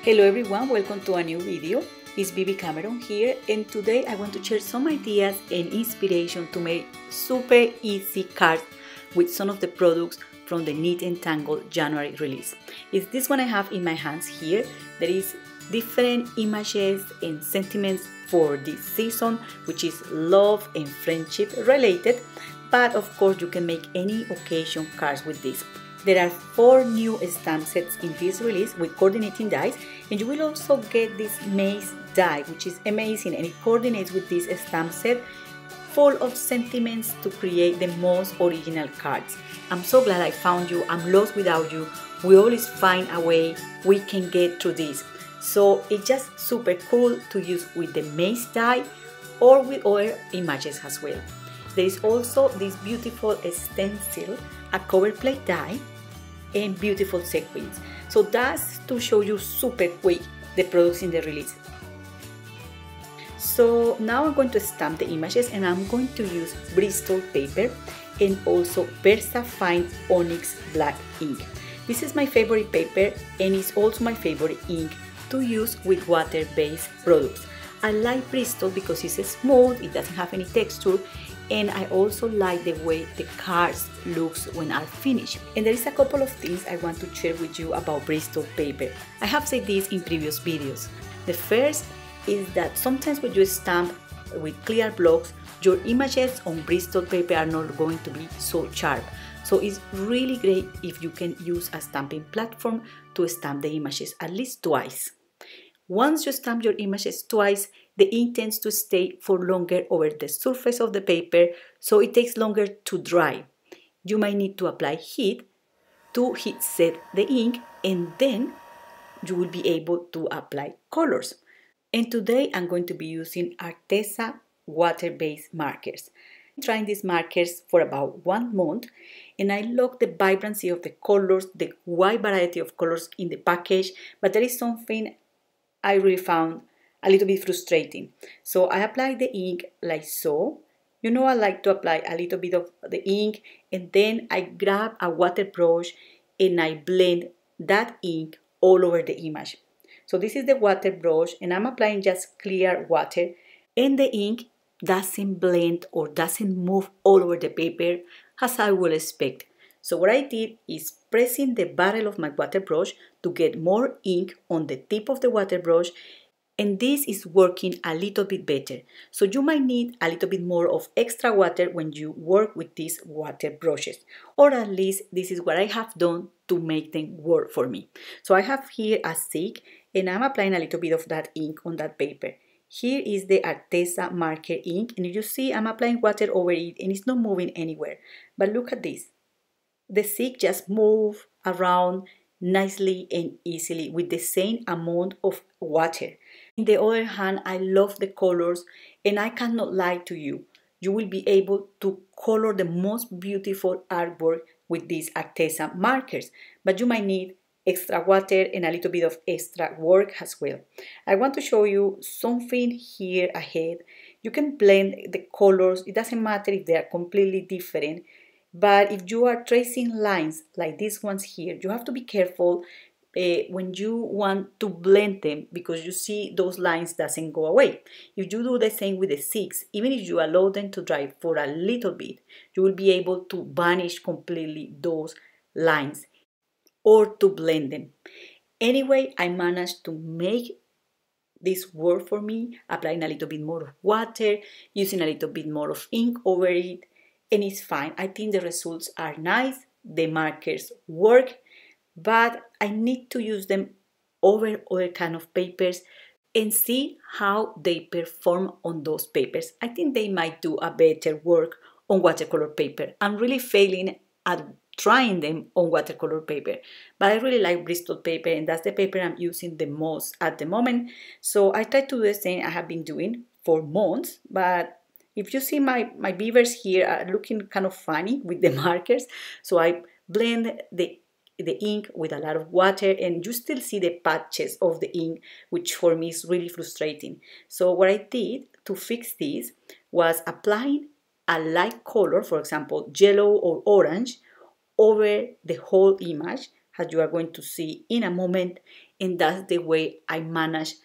Hello everyone, welcome to a new video. It's Bibi Cameron here, and today I want to share some ideas and inspiration to make super easy cards with some of the products from the Knit and Tangle January release. It's this one I have in my hands here. There is different images and sentiments for this season, which is love and friendship related, but of course you can make any occasion cards with this. There are 4 new stamp sets in this release with coordinating dies, and you will also get this maze die, which is amazing, and it coordinates with this stamp set full of sentiments to create the most original cards. I'm so glad I found you. I'm lost without you. We always find a way we can get through this. So it's just super cool to use with the maze die or with other images as well. There is also this beautiful stencil, a cover plate die, and beautiful sequins. So that's to show you super quick the products in the release. So now I'm going to stamp the images, and I'm going to use BRISTOL paper and also VersaFine Onyx black ink. This is my favorite paper, and it's also my favorite ink to use with water-based products. I like BRISTOL because it's smooth, it doesn't have any texture, and I also like the way the cards looks when are finished. And there is a couple of things I want to share with you about BRISTOL paper. I have said this in previous videos. The first is that sometimes when you stamp with clear blocks, your images on BRISTOL paper are not going to be so sharp. So it's really great if you can use a stamping platform to stamp the images at least twice. Once you stamp your images twice, the ink tends to stay for longer over the surface of the paper, so it takes longer to dry. You might need to apply heat to heat set the ink, and then you will be able to apply colors. And today I'm going to be using Arteza water-based markers. I'm trying these markers for about 1 month, and I love the vibrancy of the colors, the wide variety of colors in the package, but there is something I really found a little bit frustrating. So I applied the ink like so. You know, I like to apply a little bit of the ink, and then I grab a water brush and I blend that ink all over the image. So this is the water brush, and I'm applying just clear water, and the ink doesn't blend or doesn't move all over the paper as I would expect. So what I did is pressing the barrel of my water brush to get more ink on the tip of the water brush, and this is working a little bit better. So you might need a little bit more of extra water when you work with these water brushes, or at least this is what I have done to make them work for me. So I have here a stick, and I'm applying a little bit of that ink on that paper. Here is the Arteza marker ink, and you see I'm applying water over it and it's not moving anywhere. But look at this. The stick just moves around nicely and easily with the same amount of water. On the other hand, I love the colors, and I cannot lie to you. You will be able to color the most beautiful artwork with these Arteza markers, but you might need extra water and a little bit of extra work as well. I want to show you something here ahead. You can blend the colors. It doesn't matter if they are completely different, but if you are tracing lines like these ones here, you have to be careful when you want to blend them, because you see those lines doesn't go away. If you do the same with the sticks, even if you allow them to dry for a little bit, you will be able to vanish completely those lines or to blend them. Anyway, I managed to make this work for me, applying a little bit more of water, using a little bit more of ink over it, and it's fine. I think the results are nice, the markers work, but I need to use them over other kind of papers and see how they perform on those papers. I think they might do a better work on watercolor paper. I'm really failing at trying them on watercolor paper, but I really like BRISTOL paper, and that's the paper I'm using the most at the moment. So I try to do the same I have been doing for months, but if you see my beavers here are looking kind of funny with the markers, so I blend the ink with a lot of water, and you still see the patches of the ink, which for me is really frustrating. So what I did to fix this was applying a light color, for example yellow or orange, over the whole image, as you are going to see in a moment, and that's the way I managed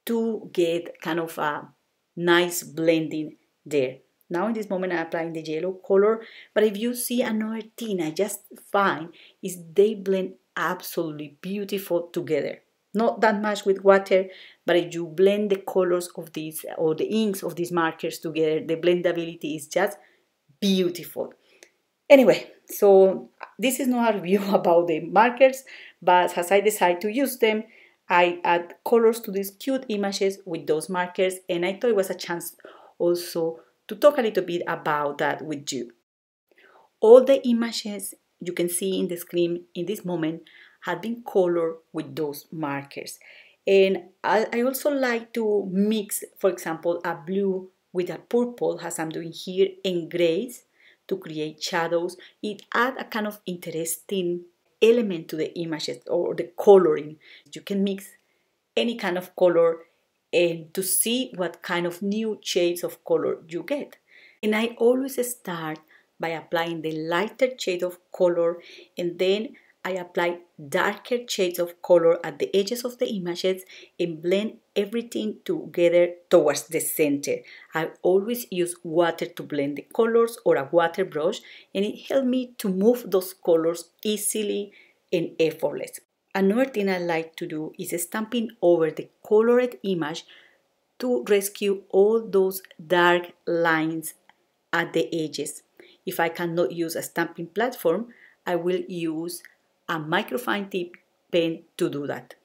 to get kind of a nice blending there. Now in this moment I'm applying the yellow color, but if you see another thing I just find is they blend absolutely beautiful together. Not that much with water, but if you blend the colors of these or the inks of these markers together, the blendability is just beautiful. Anyway, so this is not a review about the markers, but as I decide to use them, I add colors to these cute images with those markers, and I thought it was a chance also to talk a little bit about that with you. All the images you can see in the screen in this moment have been colored with those markers. And I also like to mix, for example, a blue with a purple, as I'm doing here, and grays to create shadows. It adds a kind of interesting element to the images or the coloring. You can mix any kind of color and to see what kind of new shades of color you get. And I always start by applying the lighter shade of color, and then I apply darker shades of color at the edges of the images and blend everything together towards the center. I always use water to blend the colors or a water brush, and it helps me to move those colors easily and effortless. Another thing I like to do is stamping over the colored image to rescue all those dark lines at the edges. If I cannot use a stamping platform, I will use a microfine tip pen to do that.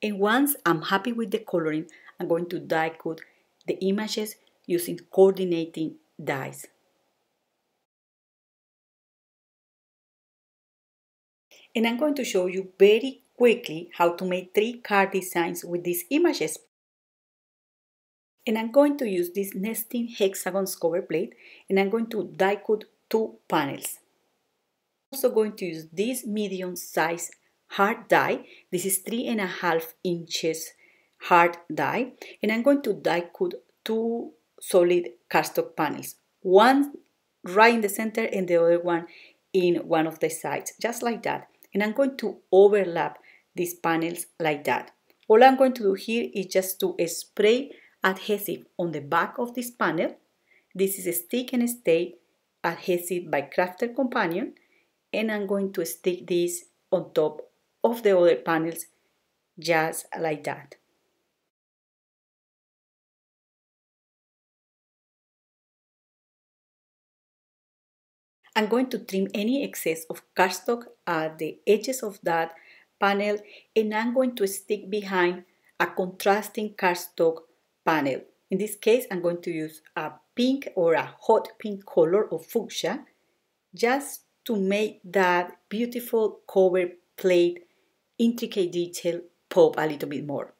And once I'm happy with the coloring, I'm going to die cut the images using coordinating dies. And I'm going to show you very quickly how to make 3 card designs with these images. And I'm going to use this nesting hexagons cover plate, and I'm going to die cut 2 panels. I'm also going to use this medium size hard die. This is 3.5 inches hard die, and I'm going to die cut 2 solid cardstock panels. One right in the center and the other one in one of the sides, just like that. And I'm going to overlap these panels like that. All I'm going to do here is just to spray adhesive on the back of this panel. This is a Stick and Stay adhesive by Crafter Companion, and I'm going to stick this on top of the other panels just like that. I'm going to trim any excess of cardstock at the edges of that panel, and I'm going to stick behind a contrasting cardstock panel. In this case, I'm going to use a pink or a hot pink color of fuchsia just to make that beautiful cover plate intricate detail pop a little bit more.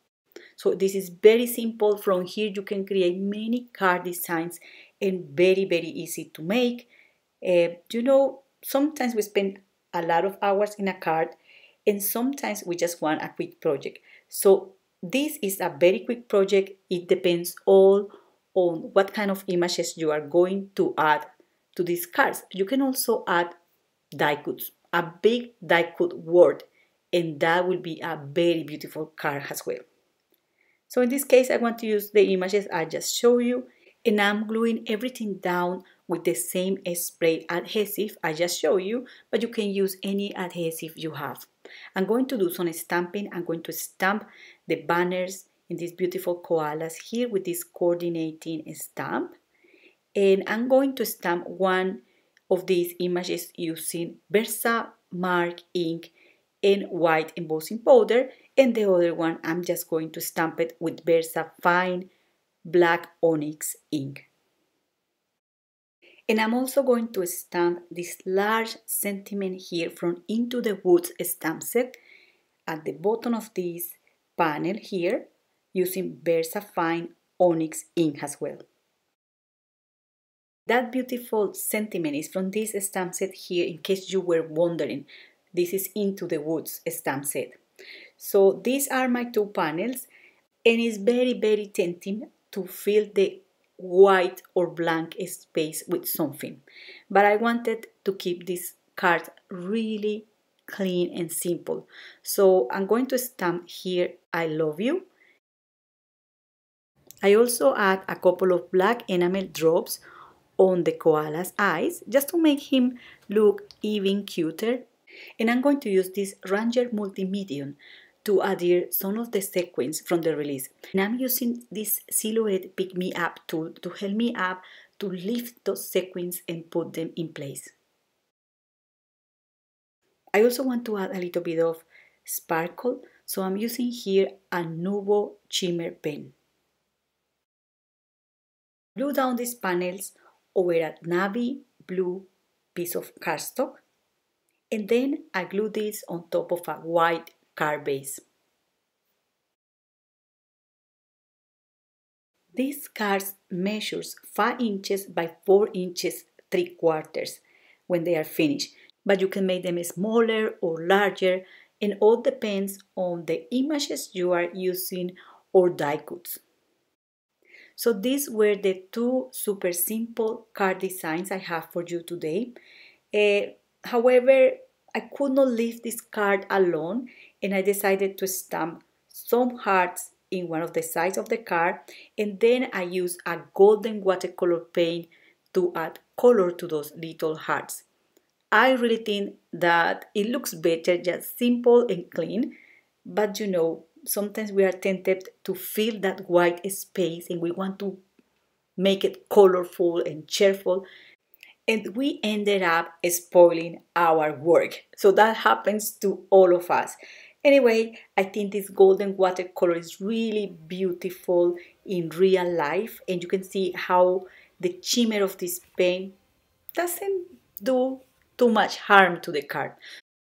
So this is very simple. From here you can create many card designs and very easy to make. You know, sometimes we spend a lot of hours in a card, and sometimes we just want a quick project. So this is a very quick project. It depends all on what kind of images you are going to add to these cards. You can also add die cuts, a big die cut word, and that will be a very beautiful card as well. So in this case, I want to use the images I just showed you, and I'm gluing everything down with the same spray adhesive I just showed you, but you can use any adhesive you have. I'm going to do some stamping. I'm going to stamp the banners in these beautiful koalas here with this coordinating stamp, and I'm going to stamp one of these images using VersaMark ink and white embossing powder, and the other one I'm just going to stamp it with VersaFine black Onyx ink. And I'm also going to stamp this large sentiment here from Into the Woods stamp set at the bottom of this panel here using VersaFine Onyx ink as well. That beautiful sentiment is from this stamp set here, in case you were wondering. This is Into the Woods stamp set. So these are my 2 panels, and it's very tempting to fill the white or blank space with something. But I wanted to keep this cards really clean and simple. So I'm going to stamp here, I love you. I also add a couple of black enamel drops on the koala's eyes just to make him look even cuter. And I'm going to use this Ranger Multi-Medium to adhere some of the sequins from the release. And I'm using this Silhouette Pick Me Up tool to help me up to lift those sequins and put them in place. I also want to add a little bit of sparkle, so I'm using here a Nuvo Shimmer pen. Glue down these panels over a navy blue piece of cardstock, and then I glue this on top of a white card base. This card measures 5 inches by 4 inches 3/4 when they are finished, but you can make them smaller or larger, and all depends on the images you are using or die cuts. So these were the 2 super simple card designs I have for you today. However, I could not leave this card alone, and I decided to stamp some hearts in one of the sides of the card, and then I used a golden watercolor paint to add color to those little hearts. I really think that it looks better just simple and clean, but you know, sometimes we are tempted to fill that white space and we want to make it colorful and cheerful, and we ended up spoiling our work. So that happens to all of us. Anyway, I think this golden watercolor is really beautiful in real life, and you can see how the shimmer of this paint doesn't do too much harm to the card.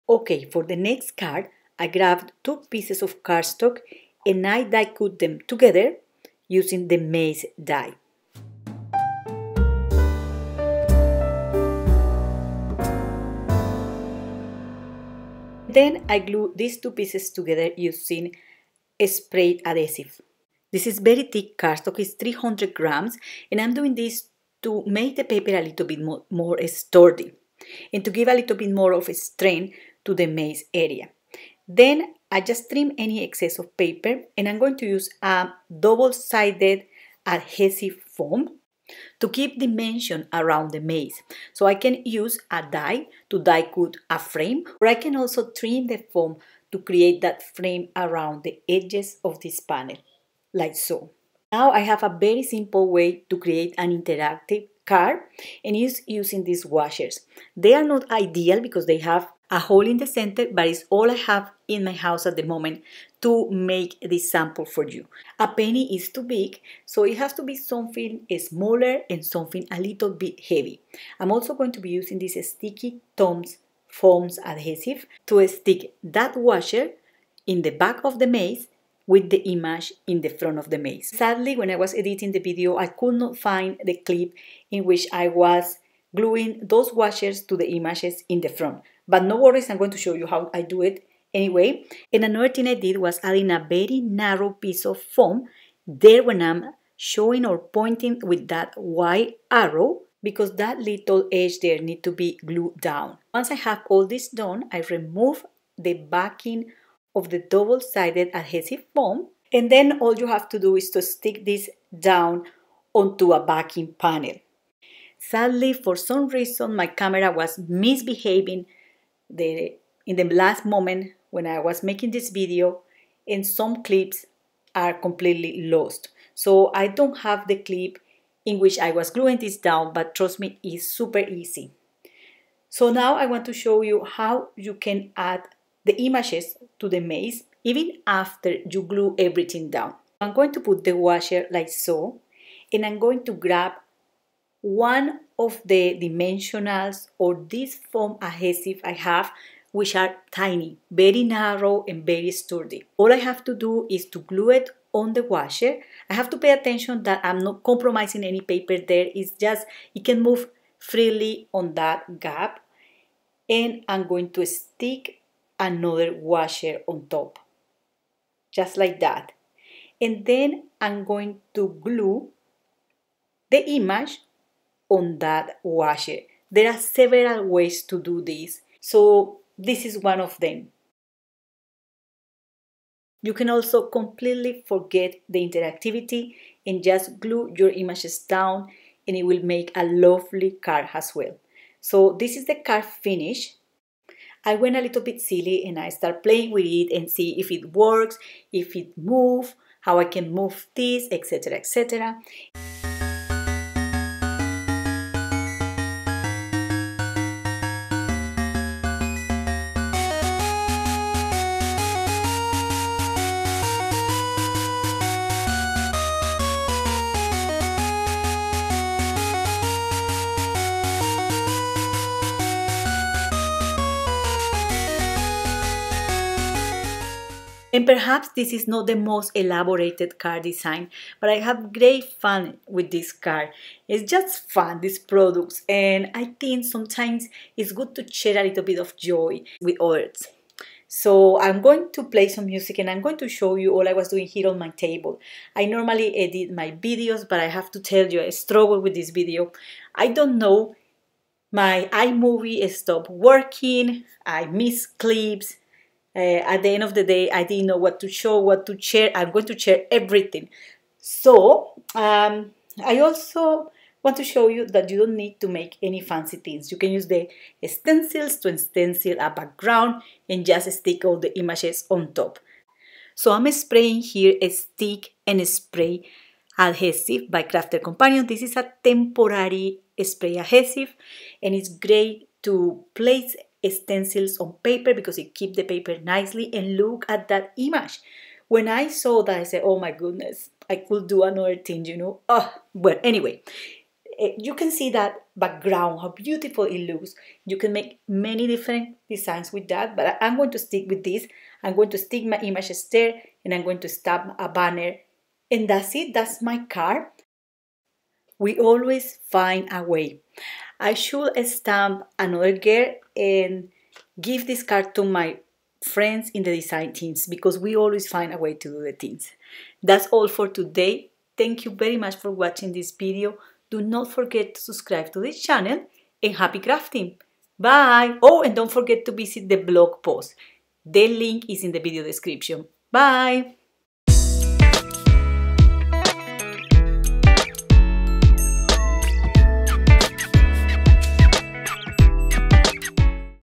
Okay, for the next card, I grabbed 2 pieces of cardstock and I die cut them together using the maze die. Then I glue these 2 pieces together using sprayed adhesive. This is very thick cardstock, it's 300 grams, and I'm doing this to make the paper a little bit more sturdy and to give a little bit more of a strength to the maze area. Then I just trim any excess of paper, and I'm going to use a double-sided adhesive foam to keep dimension around the maze. So I can use a die to die cut a frame, or I can also trim the foam to create that frame around the edges of this panel, like so. Now I have a very simple way to create an interactive card, and is using these washers. They are not ideal because they have a hole in the center, but it's all I have in my house at the moment to make this sample for you. A penny is too big, so it has to be something smaller and something a little bit heavy. I'm also going to be using this sticky Tom's foams adhesive to stick that washer in the back of the maze with the image in the front of the maze. Sadly, when I was editing the video, I could not find the clip in which I was gluing those washers to the images in the front. But no worries, I'm going to show you how I do it anyway. And another thing I did was adding a very narrow piece of foam there when I'm showing or pointing with that white arrow, because that little edge there needs to be glued down. Once I have all this done, I remove the backing of the double-sided adhesive foam, and then all you have to do is to stick this down onto a backing panel. Sadly, for some reason, my camera was misbehaving in the last moment when I was making this video, and some clips are completely lost. So I don't have the clip in which I was gluing this down, but trust me, it's super easy. So now I want to show you how you can add the images to the maze even after you glue everything down. I'm going to put the washer like so, and I'm going to grab one of the dimensionals or this foam adhesive I have, which are tiny, very narrow and very sturdy. All I have to do is to glue it on the washer. I have to pay attention that I'm not compromising any paper there. It's just, it can move freely on that gap. And I'm going to stick another washer on top, just like that. And then I'm going to glue the image on that washer There are several ways to do this, so this is one of them. You can also completely forget the interactivity and just glue your images down, and it will make a lovely card as well. So this is the card finish. I went a little bit silly and I start playing with it and see if it works, if it moves, how I can move this, etc, etc. And perhaps this is not the most elaborated card design, but I have great fun with this card. It's just fun, these products, and I think sometimes it's good to share a little bit of joy with others. So I'm going to play some music and I'm going to show you all I was doing here on my table. I normally edit my videos, but I have to tell you I struggle with this video. I don't know, my iMovie stopped working, I miss clips. At the end of the day, I didn't know what to show, what to share. I'm going to share everything. So I also want to show you that you don't need to make any fancy things. You can use the stencils to stencil a background and just stick all the images on top. So I'm spraying here a stick and spray adhesive by Crafter Companion. This is a temporary spray adhesive and it's great to place stencils on paper because it keeps the paper nicely. And look at that image. When I saw that, I said, oh my goodness, I could do another thing, you know. Oh, well, anyway, you can see that background, how beautiful it looks. You can make many different designs with that, but I'm going to stick with this. I'm going to stick my images there and I'm going to stamp a banner. And that's it, that's my card. We always find a way. I should stamp another girl and give this card to my friends in the design teams because we always find a way to do the things. That's all for today. Thank you very much for watching this video. Do not forget to subscribe to this channel and happy crafting. Bye! Oh, and don't forget to visit the blog post. The link is in the video description. Bye!